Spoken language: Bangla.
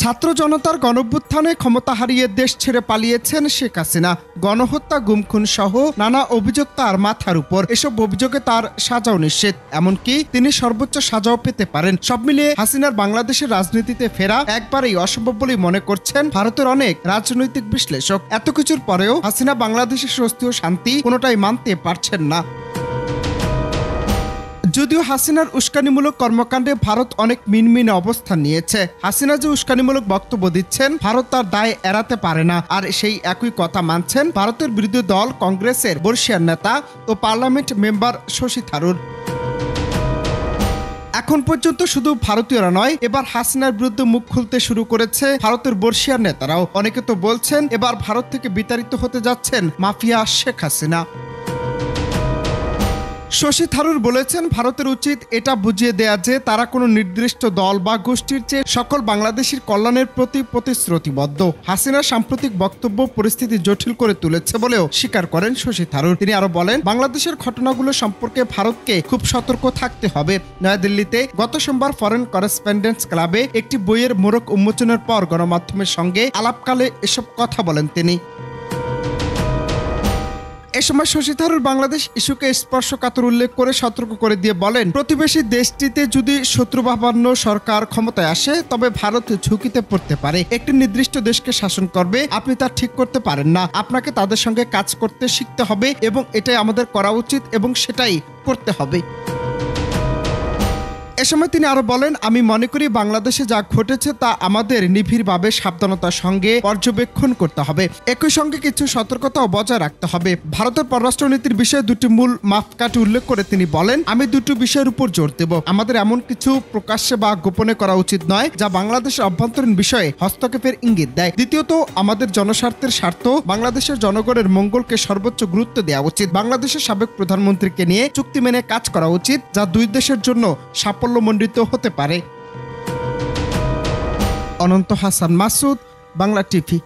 ছাত্র জনতার গণঅভ্যুত্থানে ক্ষমতা হারিয়ে দেশ ছেড়ে পালিয়েছেন শেখ হাসিনা। গণহত্যা, গুম-খুন সহ নানা অভিযোগ তার মাথার উপর। এসব অভিযোগে তার সাজাও নিশ্চিত, এমনকি তিনি সর্বোচ্চ সাজাও পেতে পারেন। সব মিলিয়ে হাসিনার বাংলাদেশের রাজনীতিতে ফেরা একবারেই অসম্ভব বলেই মনে করছেন ভারতের অনেক রাজনৈতিক বিশ্লেষক। এত কিছুর পরেও হাসিনা বাংলাদেশের স্বস্তি ও শান্তি কোনোটাই মানতে পারছেন না। যদিও হাসিনার উস্কানিমূলক কর্মকাণ্ডে ভারত অনেক মিনমিনে অবস্থান নিয়েছে। হাসিনা যে উস্কানিমূলক বক্তব্য দিচ্ছেন, ভারত তার দায় এড়াতে পারে না। আর সেই একই কথা মানছেন ভারতের বিরোধী দল কংগ্রেসের বর্ষীয়ান নেতা ও পার্লামেন্ট মেম্বার শশী থারুর। এখন পর্যন্ত শুধু ভারতীয়রা নয়, এবার হাসিনার বিরুদ্ধে মুখ খুলতে শুরু করেছে ভারতের বর্ষীয়ান নেতারাও। অনেকে তো বলছেন এবার ভারত থেকে বিতাড়িত হতে যাচ্ছেন মাফিয়া শেখ হাসিনা। শশী থারুর বলেছেন, ভারতের উচিত এটা বুঝিয়ে দেয়া যে তারা কোনো নির্দিষ্ট দল বা গোষ্ঠীর চেয়ে সকল বাংলাদেশির কল্যাণের প্রতি প্রতিশ্রুতিবদ্ধ। হাসিনার সাম্প্রতিক বক্তব্য পরিস্থিতি জটিল করে তুলেছে বলেও স্বীকার করেন শশী থারুর। তিনি আরো বলেন, বাংলাদেশের ঘটনাগুলো সম্পর্কে ভারতকে খুব সতর্ক থাকতে হবে। নয়াদিল্লিতে গত সোমবার ফরেন করেসপন্ডেন্টস ক্লাবে একটি বইয়ের মোড়ক উন্মোচনের পর গণমাধ্যমের সঙ্গে আলাপকালে এসব কথা বলেন তিনি। এ সময় শশী থারুর বাংলাদেশ ইস্যুকে স্পর্শকাতর উল্লেখ করে সতর্ক করে দিয়ে বলেন, প্রতিবেশী দেশটিতে যদি শত্রুভাবাপন্ন সরকার ক্ষমতায় আসে তবে ভারত ঝুঁকিতে পড়তে পারে। একটি নির্দিষ্ট দেশকে শাসন করবে, আপনি তা ঠিক করতে পারেন না। আপনাকে তাদের সঙ্গে কাজ করতে শিখতে হবে এবং এটাই আমাদের করা উচিত এবং সেটাই করতে হবে। এ সময় তিনি আরো বলেন, আমি মনে করি বাংলাদেশে যা ঘটেছে তা আমাদের নিবিড়ভাবে সাবধানতার সঙ্গে পর্যবেক্ষণ করতে হবে। একই সঙ্গে কিছু সতর্কতাও বজায় রাখতে হবে। ভারতের পররাষ্ট্রনীতির বিষয়ে দুটি মূল মাপকাঠি উল্লেখ করে তিনি বলেন, আমি দুটি বিষয়ের উপর জোর দেব। আমাদের এমন কিছু প্রকাশ্যে বা গোপনে করা উচিত নয় যা বাংলাদেশের অভ্যন্তরীণ বিষয়ে হস্তক্ষেপের ইঙ্গিত দেয়। দ্বিতীয়ত, আমাদের জনস্বার্থের স্বার্থ, বাংলাদেশের জনগণের মঙ্গলকে সর্বোচ্চ গুরুত্ব দেওয়া উচিত। বাংলাদেশের সাবেক প্রধানমন্ত্রীকে নিয়ে চুক্তি মেনে কাজ করা উচিত, যা দুই দেশের জন্য সাফল্যমণ্ডিত হতে পারে। অনন্ত হাসান মাসুদ, বাংলা টিভি।